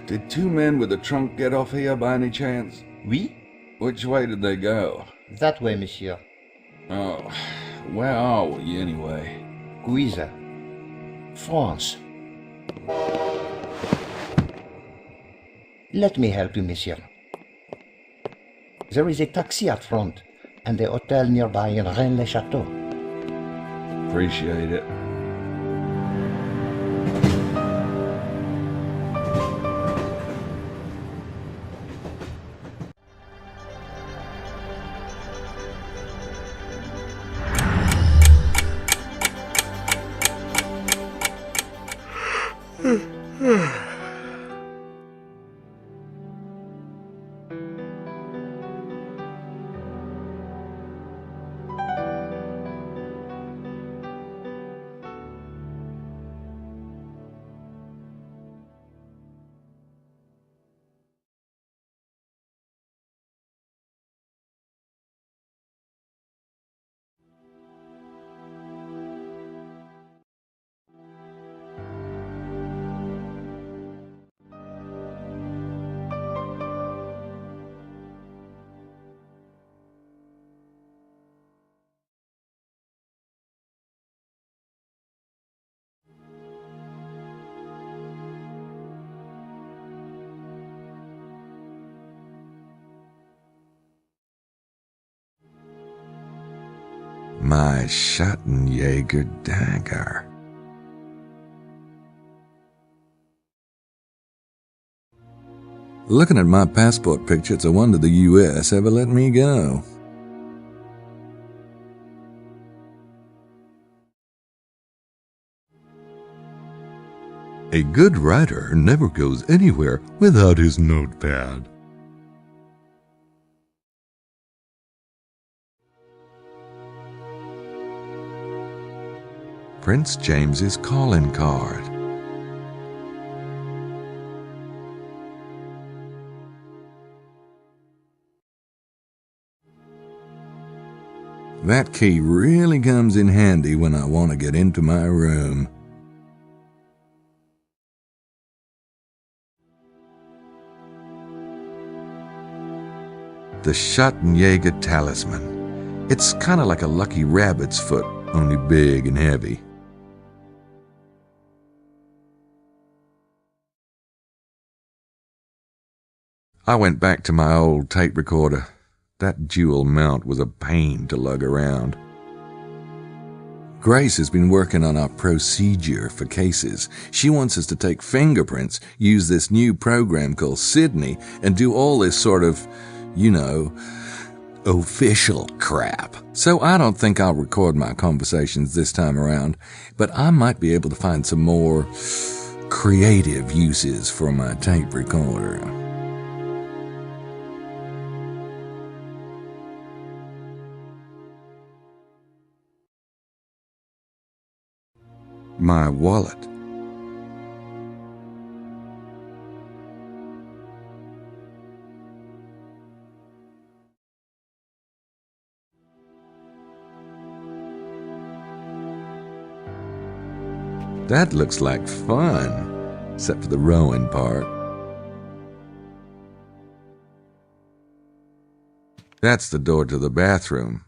Did two men with a trunk get off here by any chance? Oui? Which way did they go? That way, monsieur. Oh, where are we anyway? Guisa. France. Let me help you, monsieur. There is a taxi at front, and a hotel nearby in Rennes-le-Château. Appreciate it. My Schattenjäger dagger. Looking at my passport picture, it's a wonder the U.S. ever let me go. A good writer never goes anywhere without his notepad. Prince James's calling card. That key really comes in handy when I want to get into my room. The Schattenjäger talisman. It's kind of like a lucky rabbit's foot, only big and heavy. I went back to my old tape recorder. That dual mount was a pain to lug around. Grace has been working on our procedure for cases. She wants us to take fingerprints, use this new program called Sydney, and do all this sort of, you know, official crap. So I don't think I'll record my conversations this time around, but I might be able to find some more creative uses for my tape recorder. My wallet. That looks like fun, except for the rowing part. That's the door to the bathroom.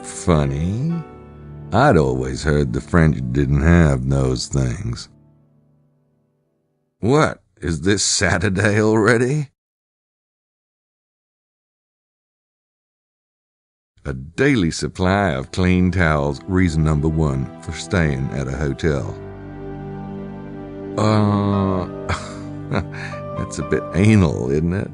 Funny. I'd always heard the French didn't have those things. What, is this Saturday already? A daily supply of clean towels, reason number 1 for staying at a hotel. That's a bit anal, isn't it?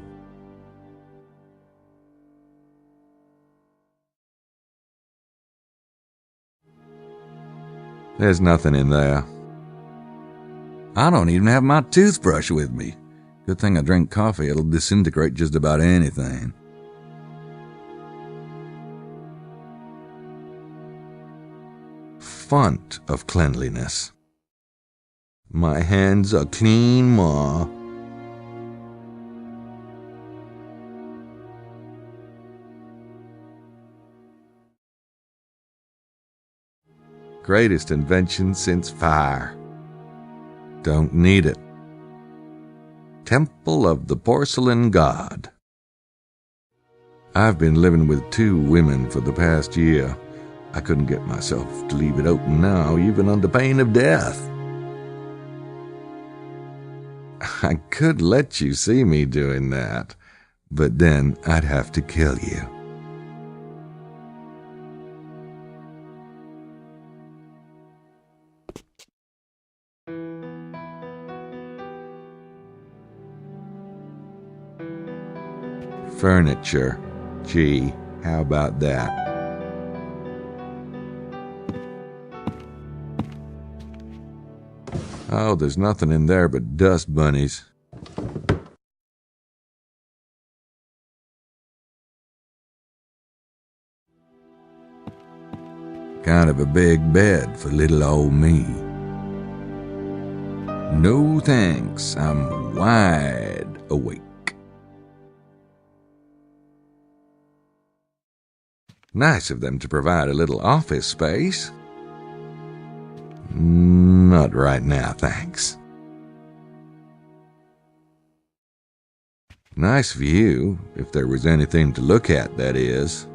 There's nothing in there. I don't even have my toothbrush with me. Good thing I drink coffee, it'll disintegrate just about anything. Font of cleanliness. My hands are clean, Ma. Greatest invention since fire. Don't need it. Temple of the Porcelain God. I've been living with 2 women for the past year. I couldn't get myself to leave it open now, even under pain of death. I could let you see me doing that, but then I'd have to kill you. Furniture. Gee, how about that? Oh, there's nothing in there but dust bunnies. Kind of a big bed for little old me. No thanks, I'm wide awake. Nice of them to provide a little office space. Not right now, thanks. Nice view, if there was anything to look at, that is.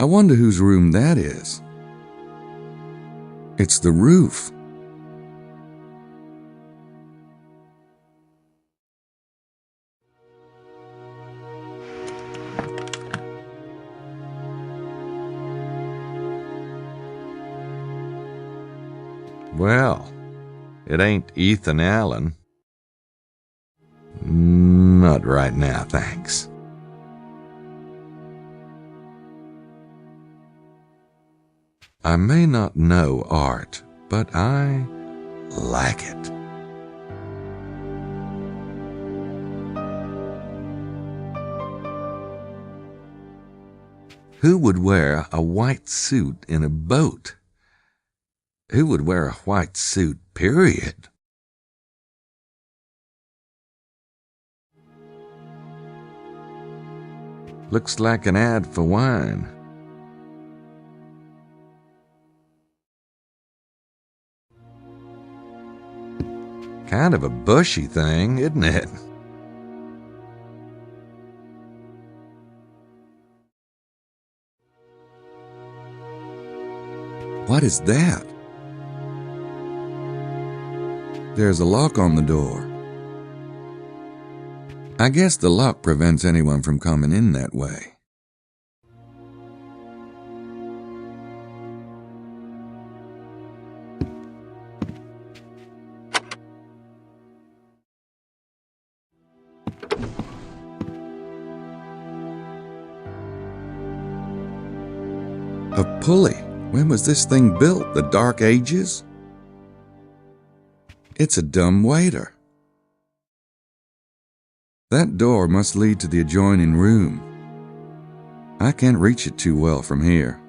I wonder whose room that is. It's the roof. Well, it ain't Ethan Allen. Not right now, thanks. I may not know art, but I like it. Who would wear a white suit in a boat? Who would wear a white suit, period? Looks like an ad for wine. Kind of a bushy thing, isn't it? What is that? There's a lock on the door. I guess the lock prevents anyone from coming in that way. A pulley. When was this thing built? The Dark Ages? It's a dumb waiter. That door must lead to the adjoining room. I can't reach it too well from here.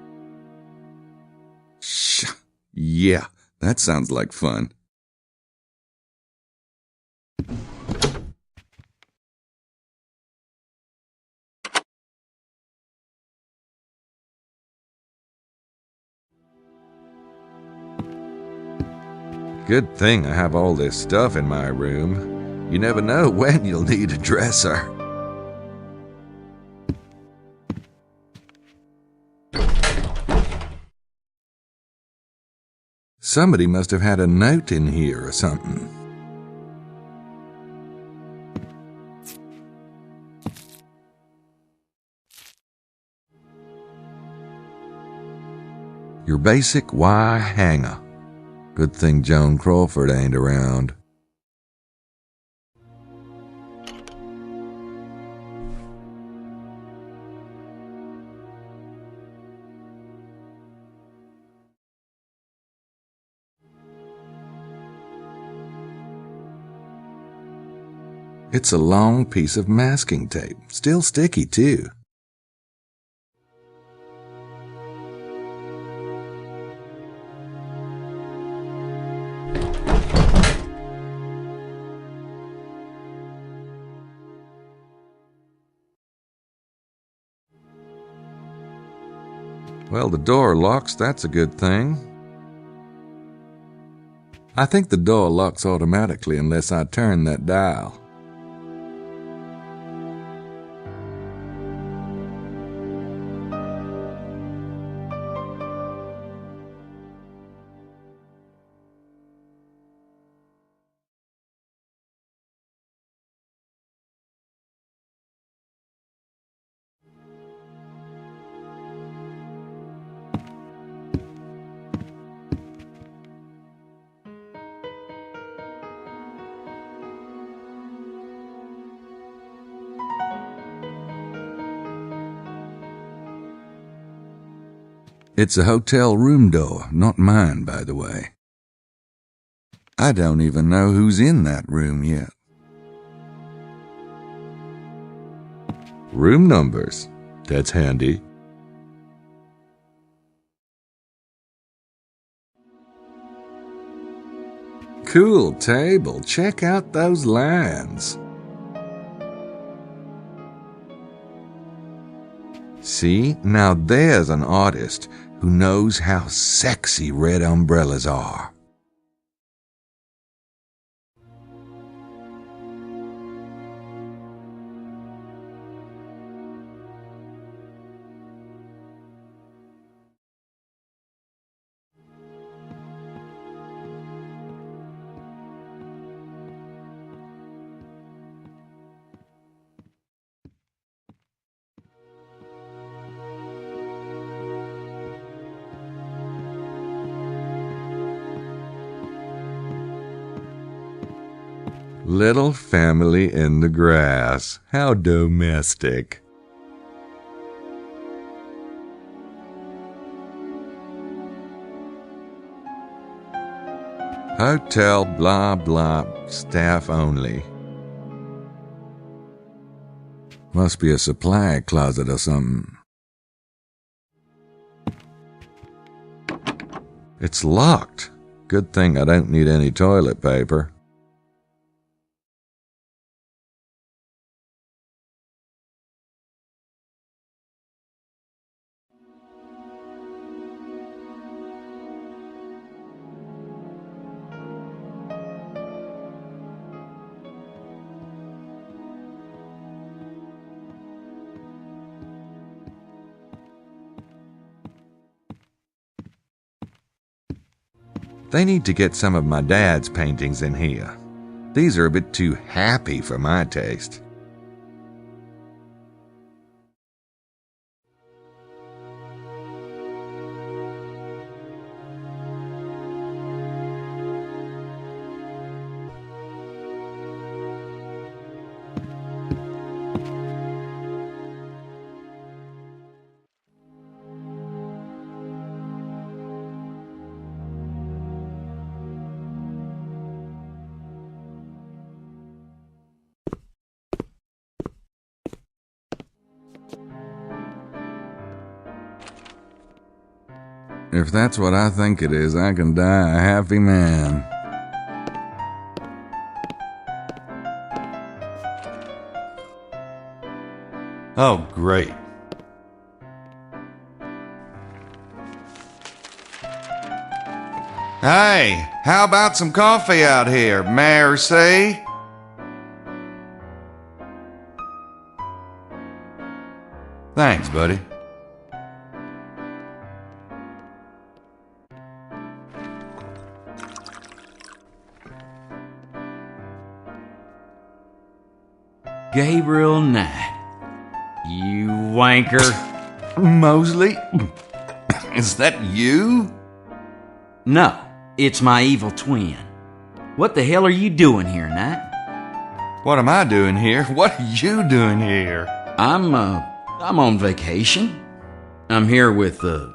Yeah, that sounds like fun. Good thing I have all this stuff in my room. You never know when you'll need a dresser. Somebody must have had a note in here or something. Your basic Y hanger. Good thing Joan Crawford ain't around. It's a long piece of masking tape, still sticky too. Well, the door locks, that's a good thing. I think the door locks automatically unless I turn that dial. It's a hotel room door, not mine, by the way. I don't even know who's in that room yet. Room numbers. That's handy. Cool table. Check out those lines. See, now there's an artist who knows how sexy red umbrellas are. Little family in the grass. How domestic. Hotel blah blah, staff only. Must be a supply closet or something. It's locked. Good thing I don't need any toilet paper. They need to get some of my dad's paintings in here. These are a bit too happy for my taste. If that's what I think it is, I can die a happy man. Oh, great. Hey, how about some coffee out here, Mercy? Thanks, buddy. Gabriel Knight. You wanker. Mosley? Is that you? No, it's my evil twin. What the hell are you doing here, Knight? What am I doing here? What are you doing here? I'm on vacation. I'm here with the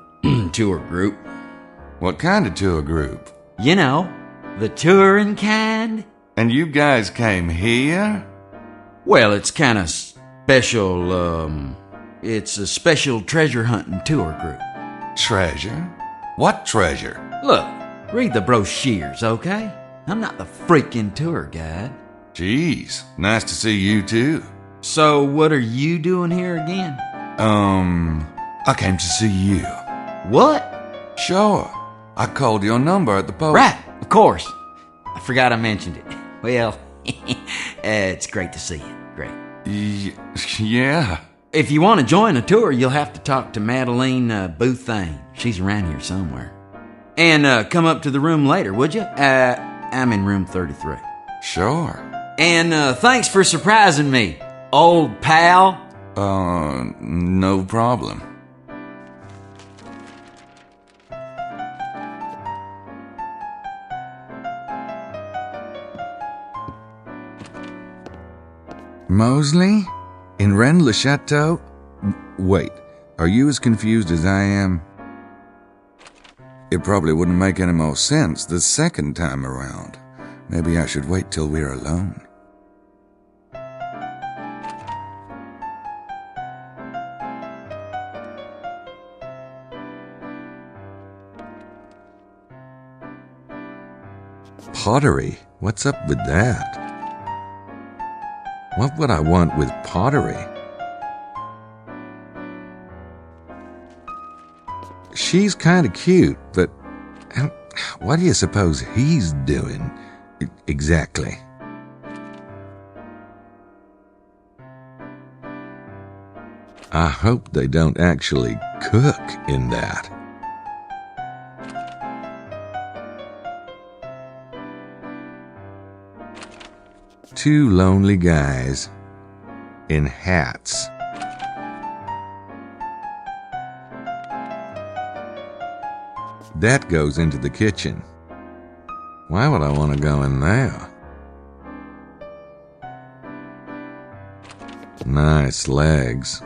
tour group. What kind of tour group? You know, the touring kind. And you guys came here? Well, it's kind of special, it's a special treasure hunting tour group. Treasure? What treasure? Look, read the brochures, okay? I'm not the freaking tour guide. Jeez, nice to see you too. So what are you doing here again? I came to see you. What? Sure. I called your number at the post. Right, of course. I forgot I mentioned it. Well, it's great to see you. Great. Yeah. If you want to join a tour, you'll have to talk to Madeline Bouthane. She's around here somewhere. And come up to the room later, would you? I'm in room 33. Sure. And thanks for surprising me, old pal. No problem. Mosley? In Rennes-le-Chateau? Wait, are you as confused as I am? It probably wouldn't make any more sense the second time around. Maybe I should wait till we're alone. Pottery? What's up with that? What would I want with pottery? She's kind of cute, but what do you suppose he's doing exactly? I hope they don't actually cook in that. Two lonely guys in hats. That goes into the kitchen. Why would I want to go in there? Nice legs.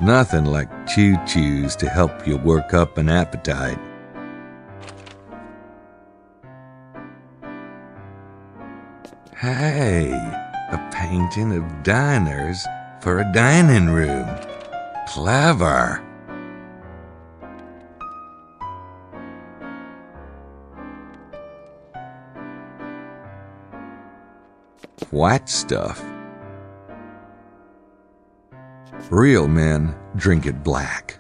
Nothing like choo-choos to help you work up an appetite. Hey, a painting of diners for a dining room. Clever. White stuff. Real men drink it black.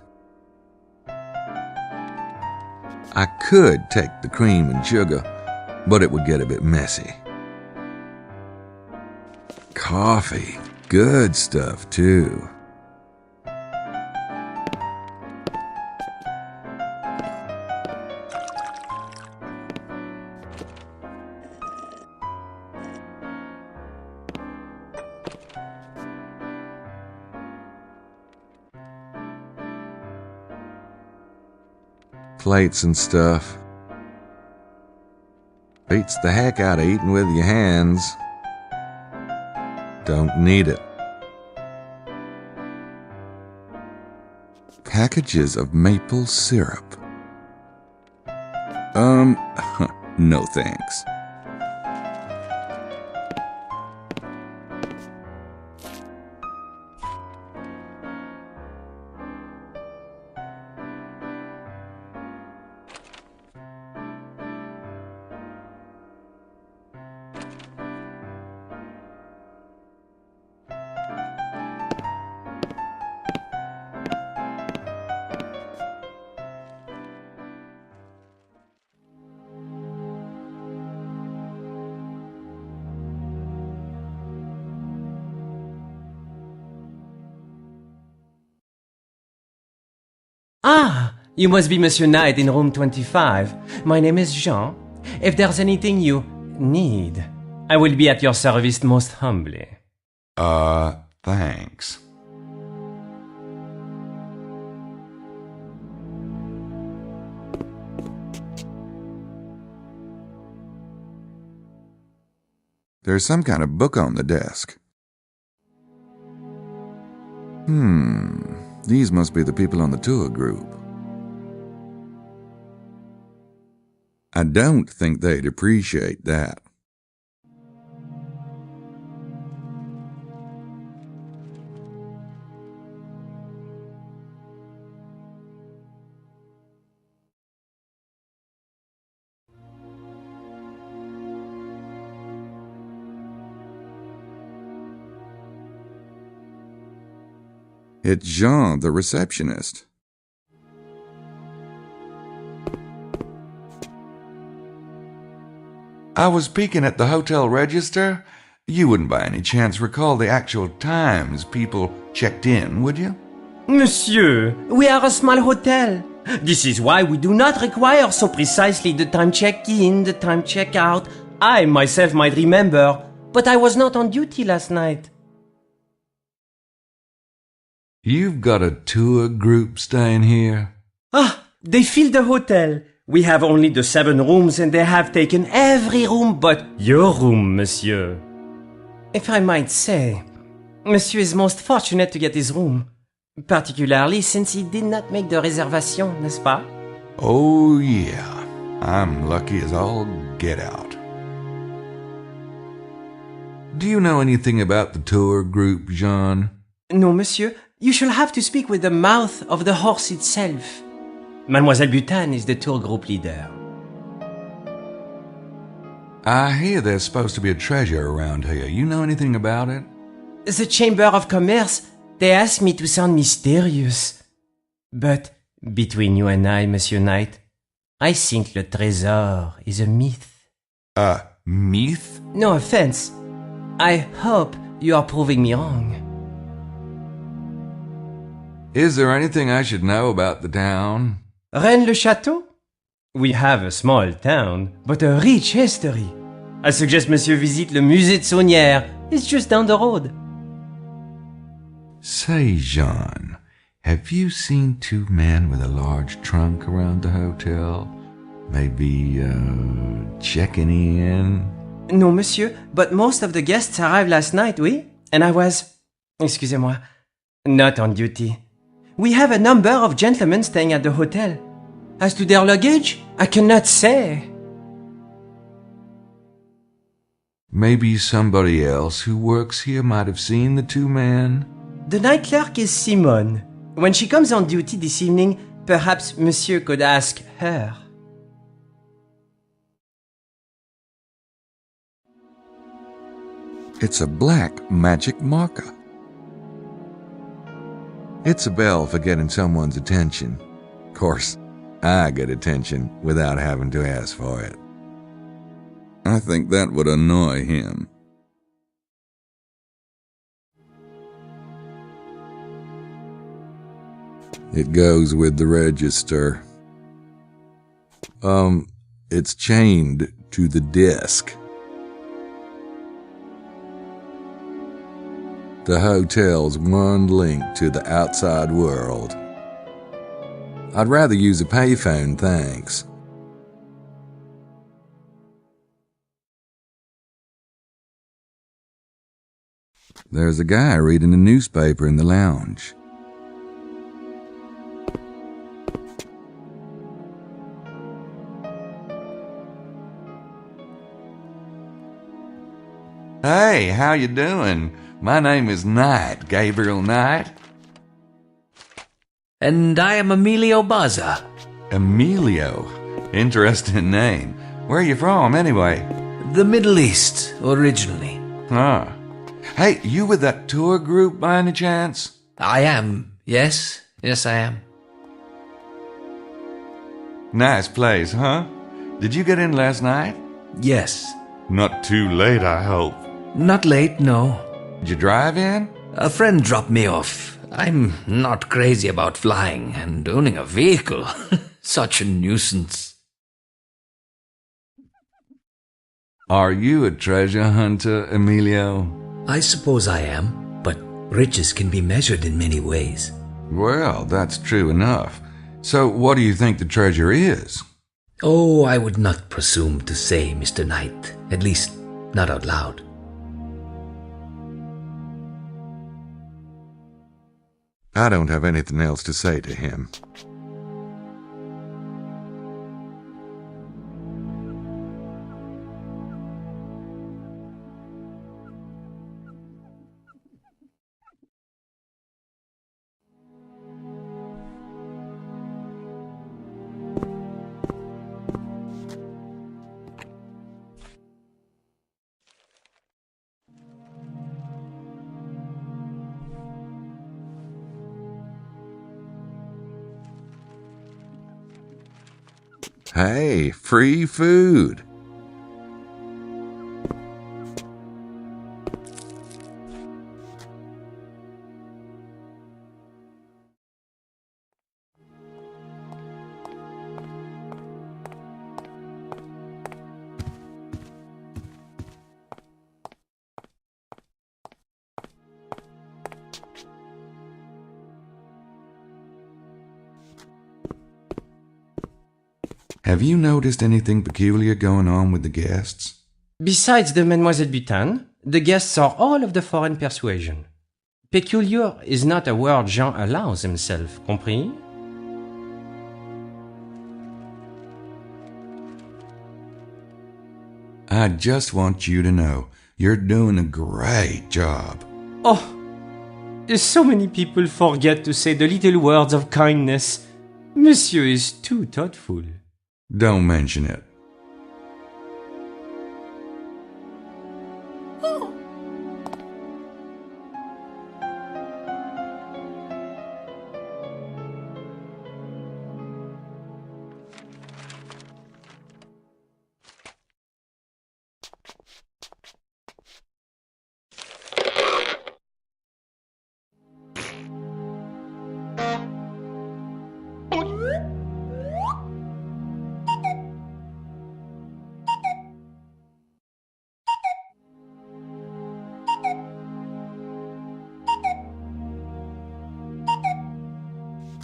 I could take the cream and sugar, but it would get a bit messy. Coffee, good stuff too. Plates and stuff. Beats the heck out of eating with your hands. Don't need it. Packages of maple syrup. No thanks. Ah, you must be Monsieur Knight in room 25. My name is Jean. If there's anything you need, I will be at your service most humbly. Thanks. There's some kind of book on the desk. These must be the people on the tour group. I don't think they'd appreciate that. It's Jean, the receptionist. I was peeking at the hotel register. You wouldn't by any chance recall the actual times people checked in, would you? Monsieur, we are a small hotel. This is why we do not require so precisely the time check-in, the time check-out. I myself might remember, but I was not on duty last night. You've got a tour group staying here? Ah, they filled the hotel. We have only the 7 rooms and they have taken every room but your room, monsieur. If I might say, monsieur is most fortunate to get his room. Particularly since he did not make the reservation, n'est-ce pas? Oh, yeah. I'm lucky as all get out. Do you know anything about the tour group, Jean? No, monsieur. You shall have to speak with the mouth of the horse itself. Mademoiselle Butane is the tour group leader. I hear there's supposed to be a treasure around here. You know anything about it? The Chamber of Commerce, they asked me to sound mysterious. But between you and I, Monsieur Knight, I think le trésor is a myth. A myth? No offense. I hope you are proving me wrong. Is there anything I should know about the town? Rennes-le-Château? We have a small town, but a rich history. I suggest monsieur visite le musée de Saunière. It's just down the road. Say, Jean, have you seen 2 men with a large trunk around the hotel? Maybe, checking in? No, monsieur, but most of the guests arrived last night, oui? And I was, excusez-moi, not on duty. We have a number of gentlemen staying at the hotel. As to their luggage, I cannot say. Maybe somebody else who works here might have seen the 2 men? The night clerk is Simone. When she comes on duty this evening, perhaps monsieur could ask her. It's a black magic marker. It's a bell for getting someone's attention. Of course, I get attention without having to ask for it. I think that would annoy him. It goes with the register. It's chained to the disc. The hotel's one link to the outside world. I'd rather use a payphone, thanks. There's a guy reading a newspaper in the lounge. Hey, how you doing? My name is Knight, Gabriel Knight. And I am Emilio Baza. Emilio. Interesting name. Where are you from, anyway? The Middle East, originally. Ah. Hey, you with that tour group by any chance? I am, yes. Yes, I am. Nice place, huh? Did you get in last night? Yes. Not too late, I hope. Not late, no. Did you drive in? A friend dropped me off. I'm not crazy about flying and owning a vehicle. Such a nuisance. Are you a treasure hunter, Emilio? I suppose I am, but riches can be measured in many ways. Well, that's true enough. So what do you think the treasure is? Oh, I would not presume to say, Mr. Knight. At least, not out loud. I don't have anything else to say to him. Hey, free food. Have you noticed anything peculiar going on with the guests? Besides the Mademoiselle Butane, the guests are all of the foreign persuasion. Peculiar is not a word Jean allows himself, compris? I just want you to know you're doing a great job. Oh, so many people forget to say the little words of kindness. Monsieur is too thoughtful. Don't mention it.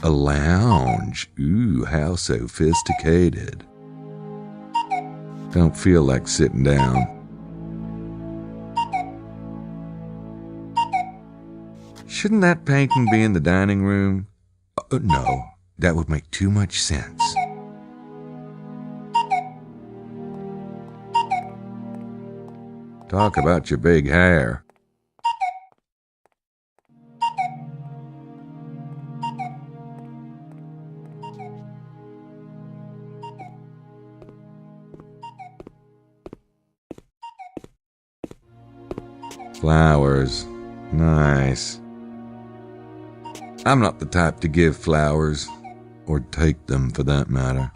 A lounge. Ooh, how sophisticated. Don't feel like sitting down. Shouldn't that painting be in the dining room? No, that would make too much sense. Talk about your big hair. Flowers. Nice. I'm not the type to give flowers, or take them for that matter.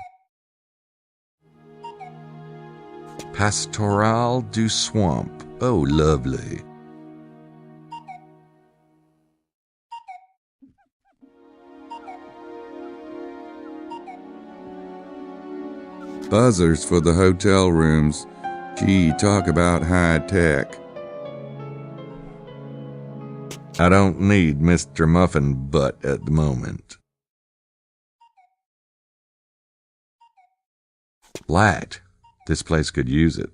Pastoral du Swamp. Oh, lovely. Buzzers for the hotel rooms. Gee, talk about high tech. I don't need Mr. Muffin Butt at the moment. Light. This place could use it.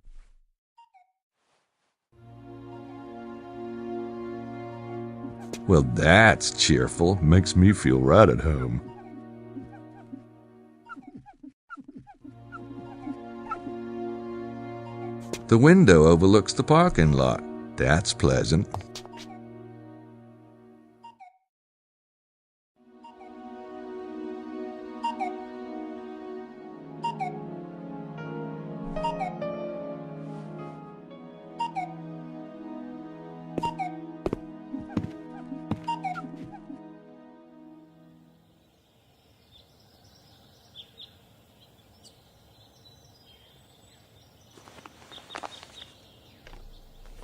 Well, that's cheerful. Makes me feel right at home. The window overlooks the parking lot. That's pleasant.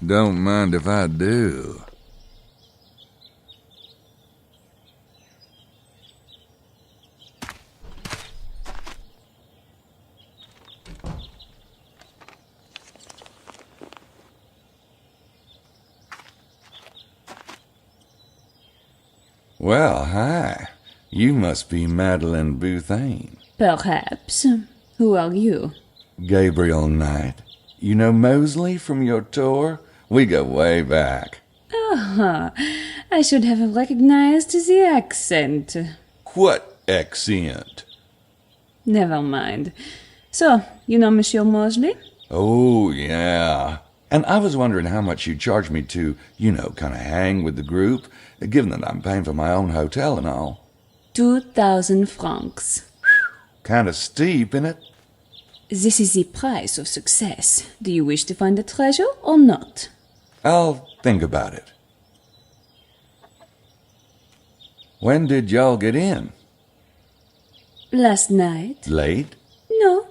Don't mind if I do. Well, hi. You must be Madeline Bouthane. Perhaps. Who are you? Gabriel Knight. You know Mosley from your tour? We go way back. Ah, I should have recognized the accent. What accent? Never mind. So, you know Monsieur Mosley? Oh, yeah. And I was wondering how much you'd charge me to, kind of hang with the group, given that I'm paying for my own hotel and all. 2,000 francs. Kind of steep, innit? This is the price of success. Do you wish to find the treasure or not? I'll think about it. When did y'all get in? Last night? Late? No.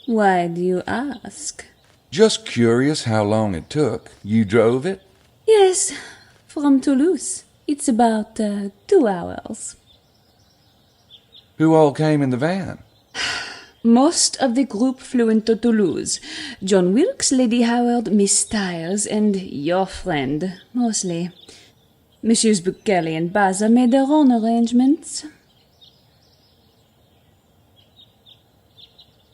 Why do you ask? Just curious how long it took. You drove it? Yes, from Toulouse. It's about 2 hours. Who all came in the van? Most of the group flew into Toulouse. John Wilkes, Lady Howard, Miss Styles, and your friend, Mosley. Messieurs Kelly and Baza made their own arrangements.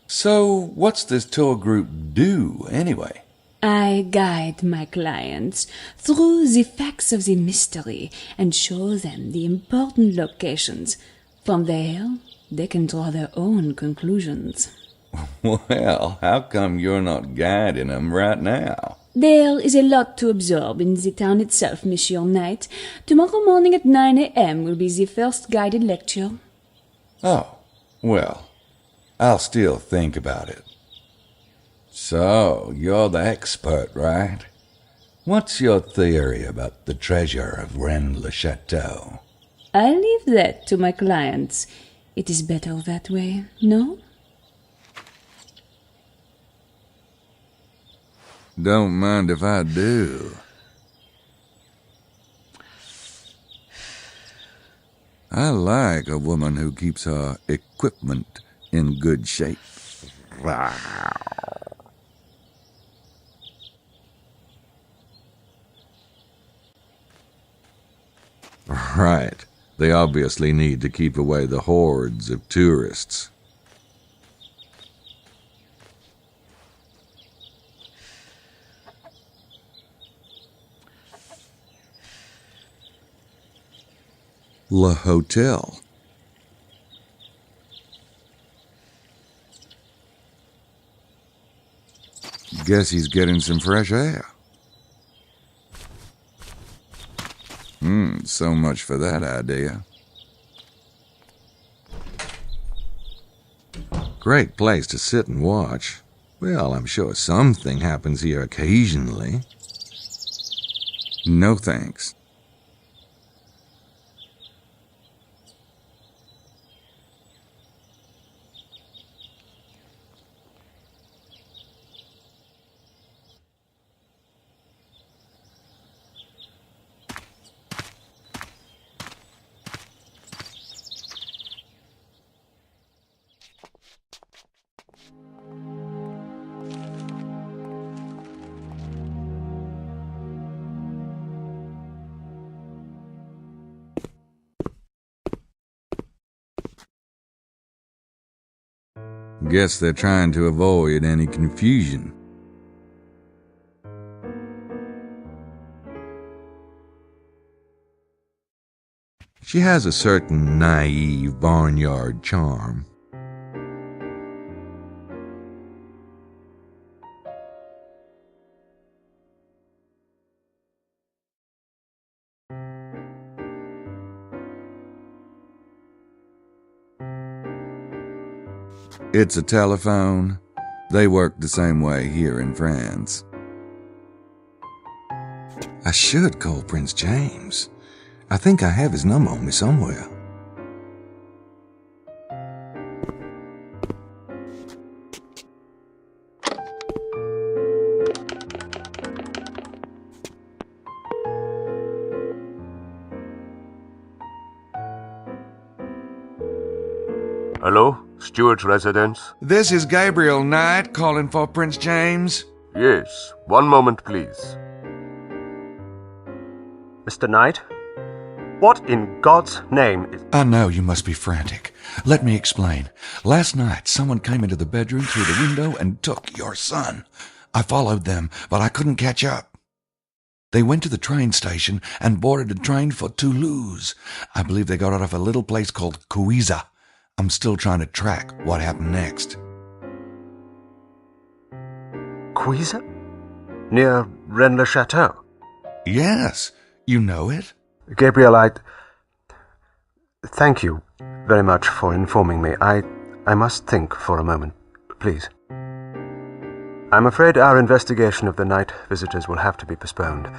So, what's this tour group do, anyway? I guide my clients through the facts of the mystery and show them the important locations. From there, they can draw their own conclusions. Well, how come you're not guiding them right now? There is a lot to absorb in the town itself, Monsieur Knight. Tomorrow morning at 9 a.m. will be the first guided lecture. Oh, well, I'll still think about it. So, you're the expert, right? What's your theory about the treasure of Rennes-le-Château? I leave that to my clients. It is better that way, no? Don't mind if I do. I like a woman who keeps her equipment in good shape. Right. They obviously need to keep away the hordes of tourists. Le Hotel. Guess he's getting some fresh air. So much for that idea. Great place to sit and watch. Well, I'm sure something happens here occasionally. No thanks. Guess they're trying to avoid any confusion. She has a certain naive barnyard charm. It's a telephone. They work the same way here in France. I should call Prince James. I think I have his number on me somewhere. Hello? Stuart's residence? This is Gabriel Knight calling for Prince James. Yes. One moment, please. Mr. Knight? What in God's name is... I know you must be frantic. Let me explain. Last night, someone came into the bedroom through the window and took your son. I followed them, but I couldn't catch up. They went to the train station and boarded a train for Toulouse. I believe they got out of a little place called Cuiza. I'm still trying to track what happened next. Cuiza? Near Rennes-le-Château? Yes, you know it? Gabriel, thank you very much for informing me. I must think for a moment, please. I'm afraid our investigation of the night visitors will have to be postponed.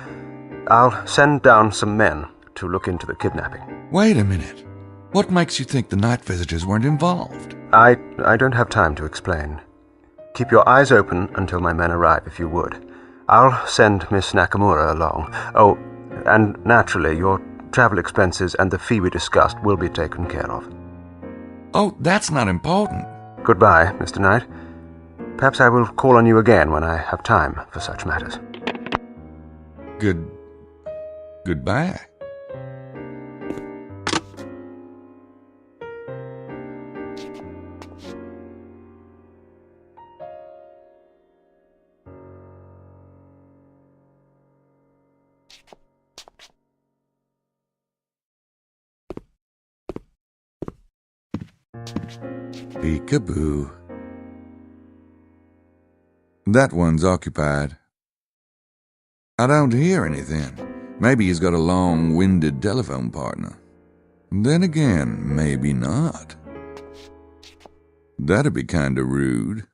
I'll send down some men to look into the kidnapping. Wait a minute. What makes you think the night visitors weren't involved? I don't have time to explain. Keep your eyes open until my men arrive, if you would. I'll send Miss Nakamura along. Oh, and naturally, your travel expenses and the fee we discussed will be taken care of. Oh, that's not important. Goodbye, Mr. Knight. Perhaps I will call on you again when I have time for such matters. Goodbye. Peekaboo. That one's occupied. I don't hear anything. Maybe he's got a long-winded telephone partner. Then again, maybe not. That'd be kinda rude.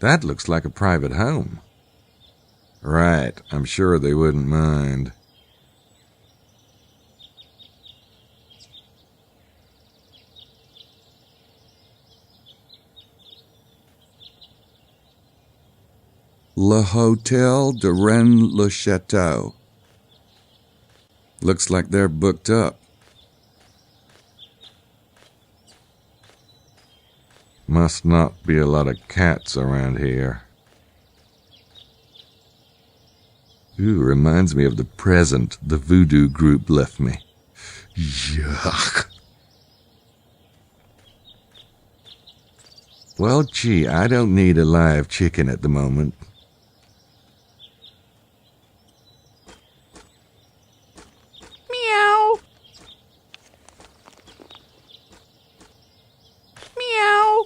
That looks like a private home. Right, I'm sure they wouldn't mind. Le Hotel de Rennes-le-Château. Looks like they're booked up. Must not be a lot of cats around here. Ooh, reminds me of the present the voodoo group left me. Yuck. Well, gee, I don't need a live chicken at the moment. Meow. Meow.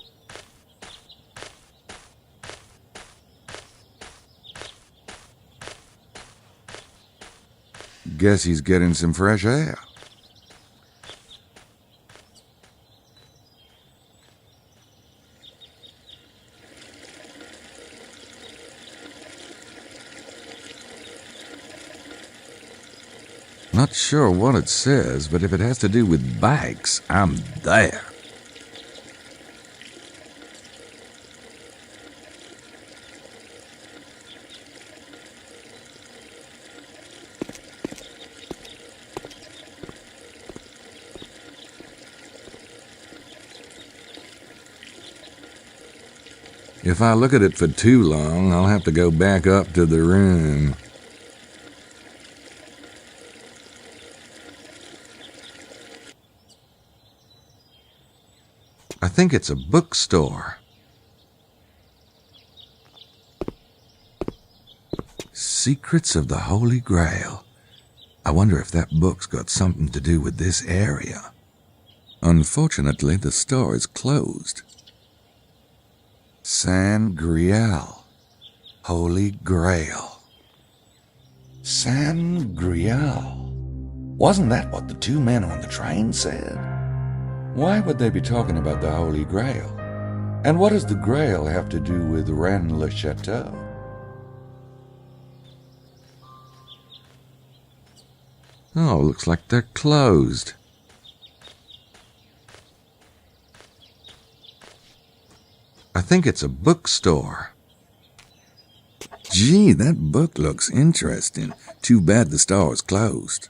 Guess he's getting some fresh air. Not sure what it says, but if it has to do with bikes, I'm there. If I look at it for too long, I'll have to go back up to the room. I think it's a bookstore. Secrets of the Holy Grail. I wonder if that book's got something to do with this area. Unfortunately, the store is closed. Sangreal. Holy Grail. Sangreal. Wasn't that what the two men on the train said? Why would they be talking about the Holy Grail? And what does the Grail have to do with Rennes-le-Château? Oh, looks like they're closed. I think it's a bookstore. Gee, that book looks interesting. Too bad the store is closed.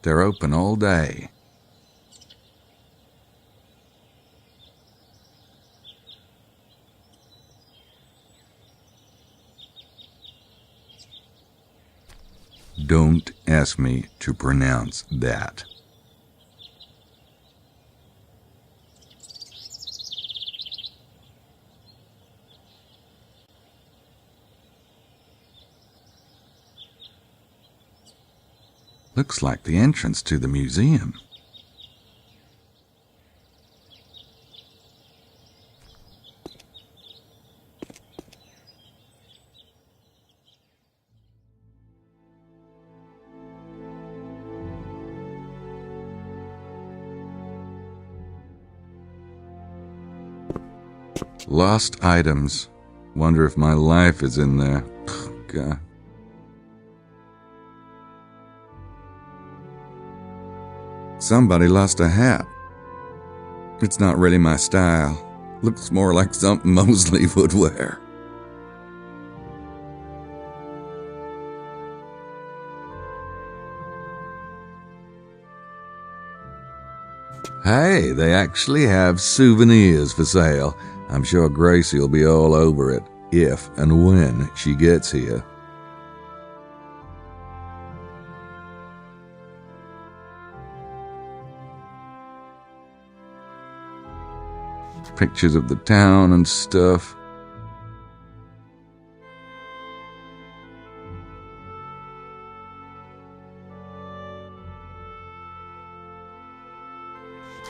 They're open all day. Don't ask me to pronounce that. Looks like the entrance to the museum. Lost items. Wonder if my life is in there. God. Somebody lost a hat. It's not really my style. Looks more like something Mosley would wear. Hey, they actually have souvenirs for sale. I'm sure Gracie will be all over it if and when she gets here. Pictures of the town and stuff.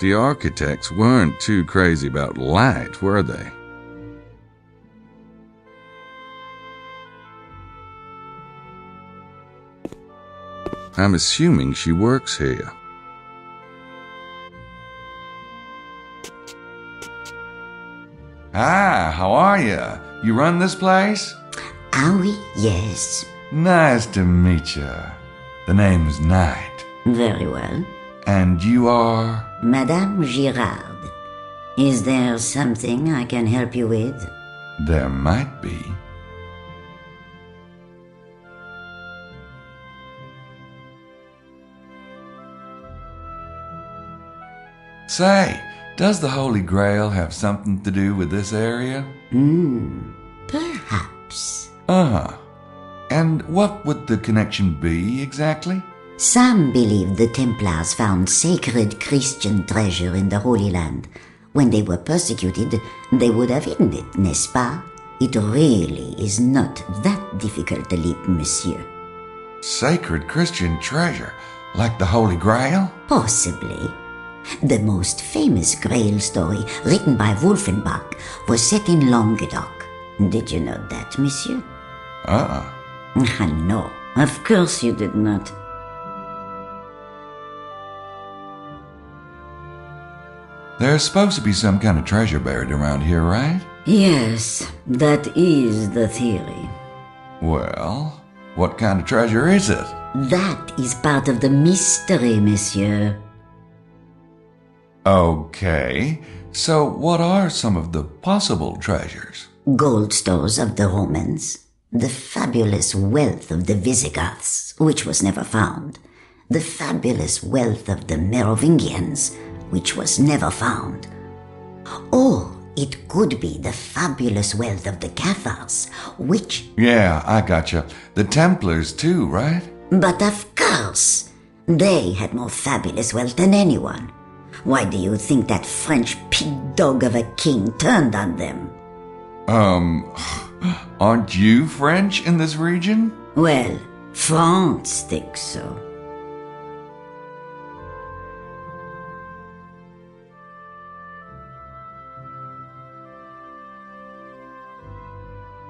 The architects weren't too crazy about light, were they? I'm assuming she works here. Hi, how are you? You run this place? Ah oui, yes. Nice to meet you. The name's Knight. Very well. And you are? Madame Girard. Is there something I can help you with? There might be. Say, does the Holy Grail have something to do with this area? Perhaps. Uh-huh. And what would the connection be exactly? Some believe the Templars found sacred Christian treasure in the Holy Land. When they were persecuted, they would have hidden it, n'est-ce pas? It really is not that difficult a leap, monsieur. Sacred Christian treasure, like the Holy Grail? Possibly. The most famous Grail story, written by Wolfenbach, was set in Languedoc. Did you know that, monsieur? No, of course you did not. There's supposed to be some kind of treasure buried around here, right? Yes, that is the theory. Well, what kind of treasure is it? That is part of the mystery, monsieur. Okay, so what are some of the possible treasures? Gold stores of the Romans, the fabulous wealth of the Visigoths, which was never found, the fabulous wealth of the Merovingians, which was never found. Or it could be the fabulous wealth of the Cathars, which... Yeah, I gotcha. The Templars too, right? But of course, they had more fabulous wealth than anyone. Why do you think that French pig dog of a king turned on them? Aren't you French in this region? Well, France thinks so.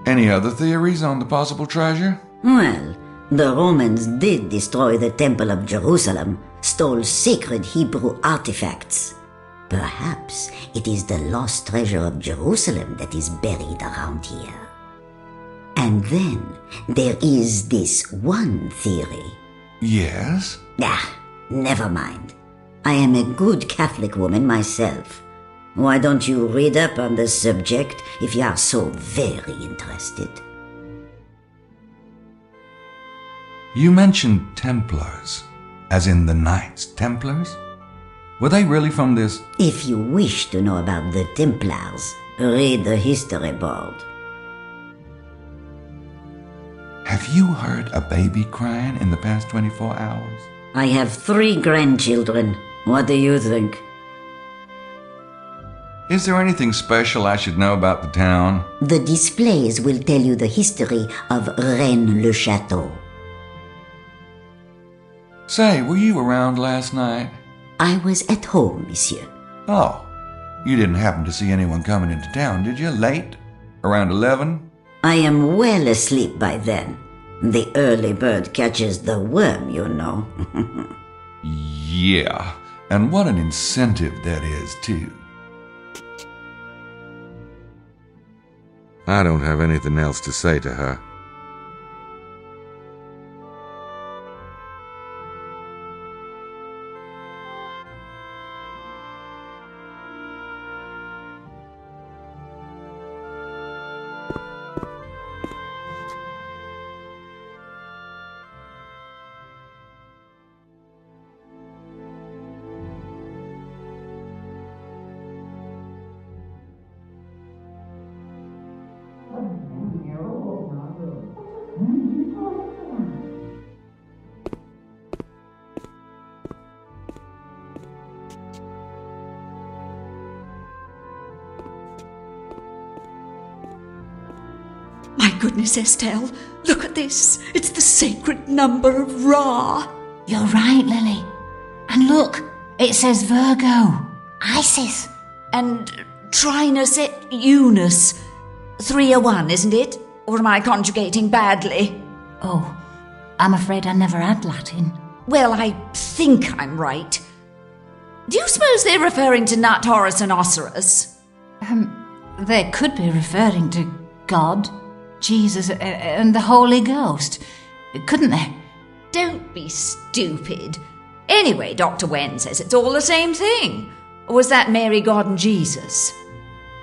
Any other theories on the possible treasure? Well, the Romans did destroy the Temple of Jerusalem, stole sacred Hebrew artifacts. Perhaps it is the lost treasure of Jerusalem that is buried around here. And then there is this one theory. Yes? Never mind. I am a good Catholic woman myself. Why don't you read up on the subject if you are so very interested? You mentioned Templars, as in the Knights Templars? Were they really from this? If you wish to know about the Templars, read the history board. Have you heard a baby crying in the past 24 hours? I have 3 grandchildren. What do you think? Is there anything special I should know about the town? The displays will tell you the history of Rennes-le-Château. Say, were you around last night? I was at home, monsieur. Oh, you didn't happen to see anyone coming into town, did you? Late? Around 11? I am well asleep by then. The early bird catches the worm, you know. Yeah, and what an incentive that is, too. I don't have anything else to say to her. My goodness, Estelle, look at this. It's the sacred number of Ra. You're right, Lily. And look, it says Virgo, Isis. And Trinus et Unus. 301, isn't it? Or am I conjugating badly? Oh, I'm afraid I never had Latin. Well, I think I'm right. Do you suppose they're referring to Nut, Horus and Osiris? They could be referring to God, Jesus, and the Holy Ghost, couldn't they? Don't be stupid. Anyway, Dr. Wen says it's all the same thing. Or was that Mary, God and Jesus?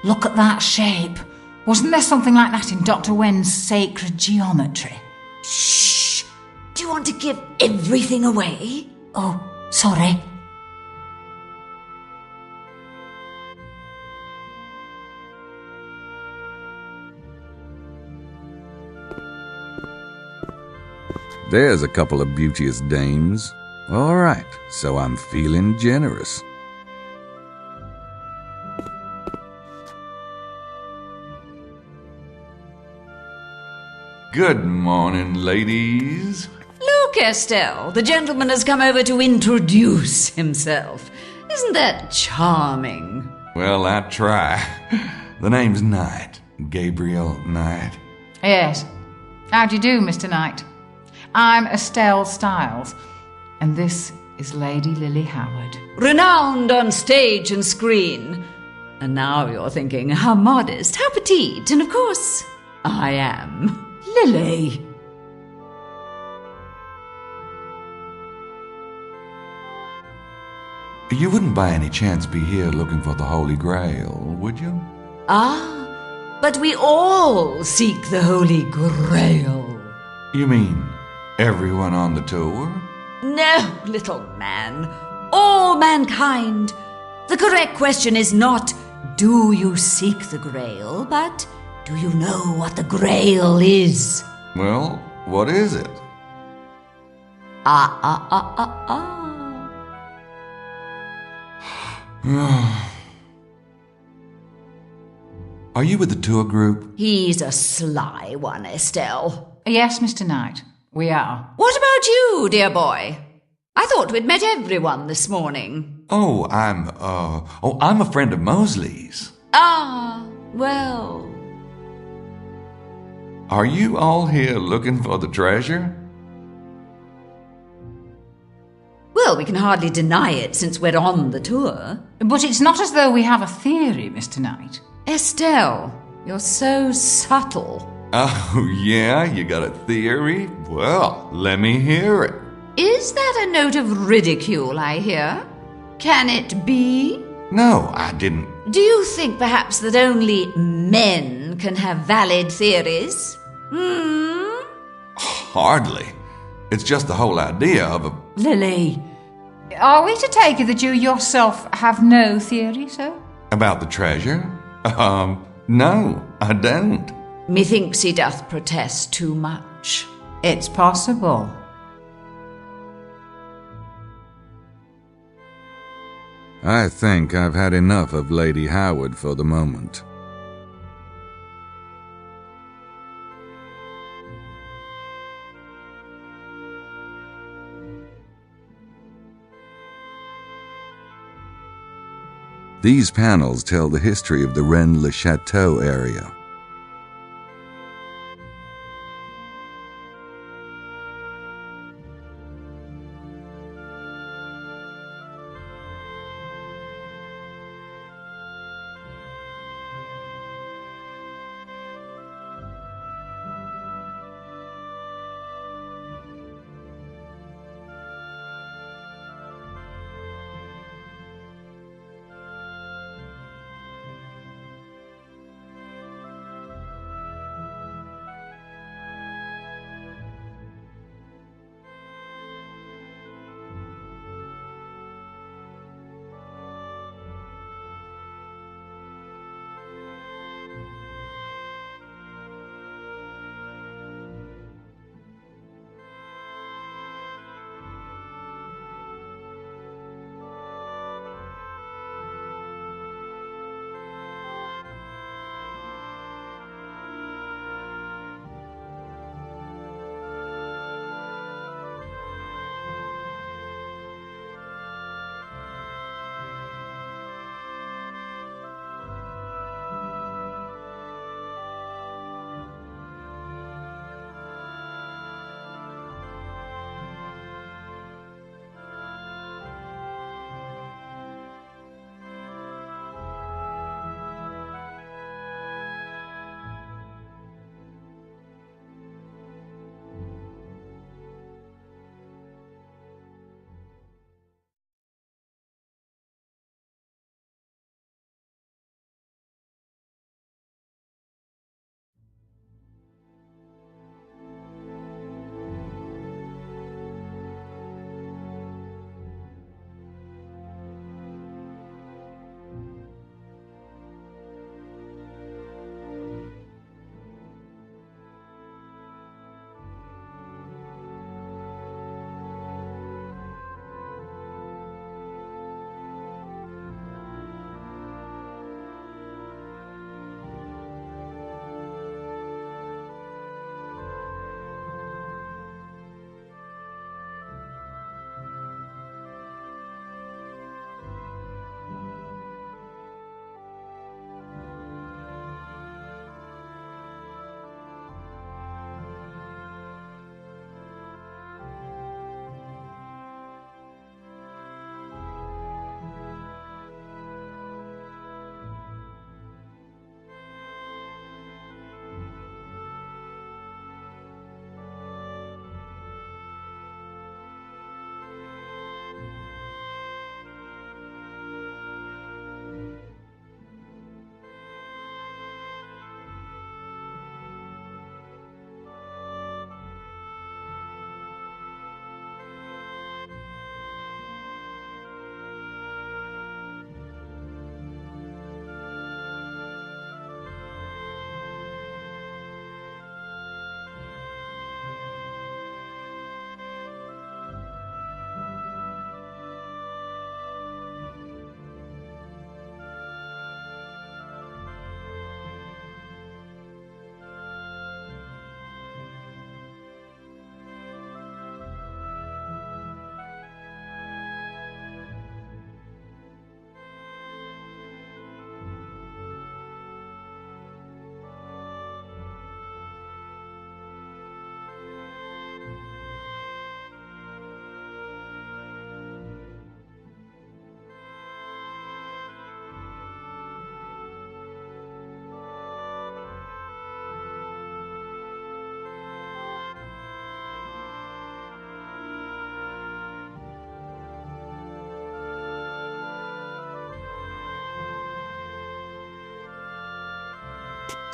Look at that shape. Wasn't there something like that in Dr. Wen's sacred geometry? Shh! Do you want to give everything away? Oh, sorry. There's a couple of beauteous dames. All right, so I'm feeling generous. Good morning, ladies. Look, Estelle, the gentleman has come over to introduce himself. Isn't that charming? Well, I try. The name's Knight. Gabriel Knight. Yes. How do you do, Mr. Knight? I'm Estelle Styles, and this is Lady Lily Howard. Renowned on stage and screen. And now you're thinking, how modest, how petite, and of course, I am. Lily. You wouldn't by any chance be here looking for the Holy Grail, would you? Ah, but we all seek the Holy Grail. You mean everyone on the tour? No, little man. All mankind. The correct question is not, do you seek the Grail, but do you know what the Grail is? Well, what is it? Ah. Are you with the tour group? He's a sly one, Estelle. Yes, Mr. Knight, we are. What about you, dear boy? I thought we'd met everyone this morning. Oh, I'm a friend of Mosley's. Ah, well. Are you all here looking for the treasure? Well, we can hardly deny it since we're on the tour. But it's not as though we have a theory, Mr. Knight. Estelle, you're so subtle. Oh, yeah? You got a theory? Well, let me hear it. Is that a note of ridicule I hear? Can it be? No, I didn't. Do you think perhaps that only men can have valid theories? Hardly. It's just the whole idea of a... Lily. Are we to take it that you yourself have no theory, sir? About the treasure? No, I don't. Methinks he doth protest too much. It's possible. I think I've had enough of Lady Howard for the moment. These panels tell the history of the Rennes-le-Château area.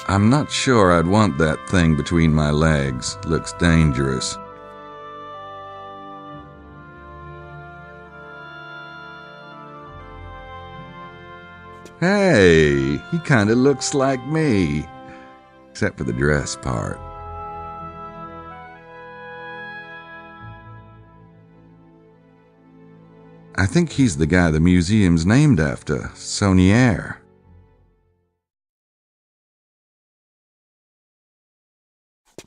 I'm not sure I'd want that thing between my legs. Looks dangerous. Hey, he kinda looks like me. Except for the dress part. I think he's the guy the museum's named after, Saunier.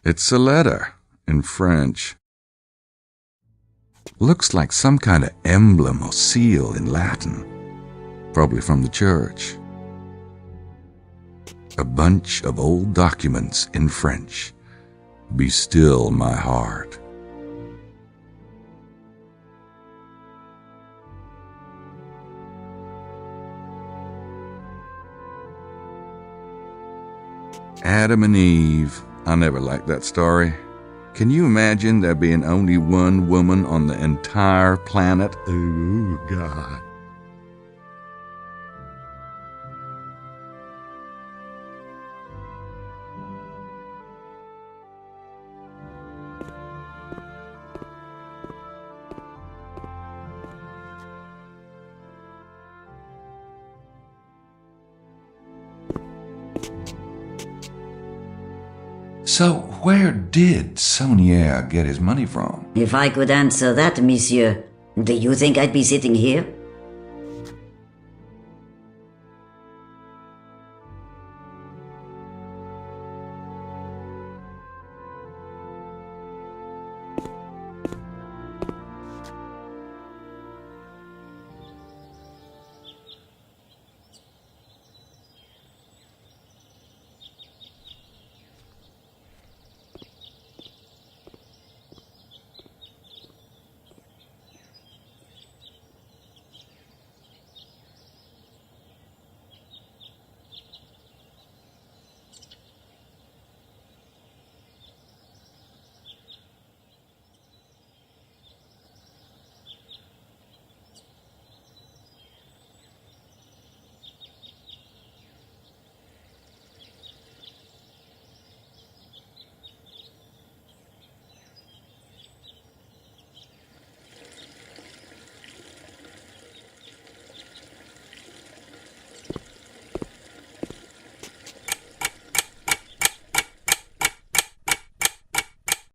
It's a letter, in French. Looks like some kind of emblem or seal in Latin. Probably from the church. A bunch of old documents in French. Be still, my heart. Adam and Eve. I never liked that story. Can you imagine there being only one woman on the entire planet? Oh, God. So where did Saunier get his money from? If I could answer that, monsieur, do you think I'd be sitting here?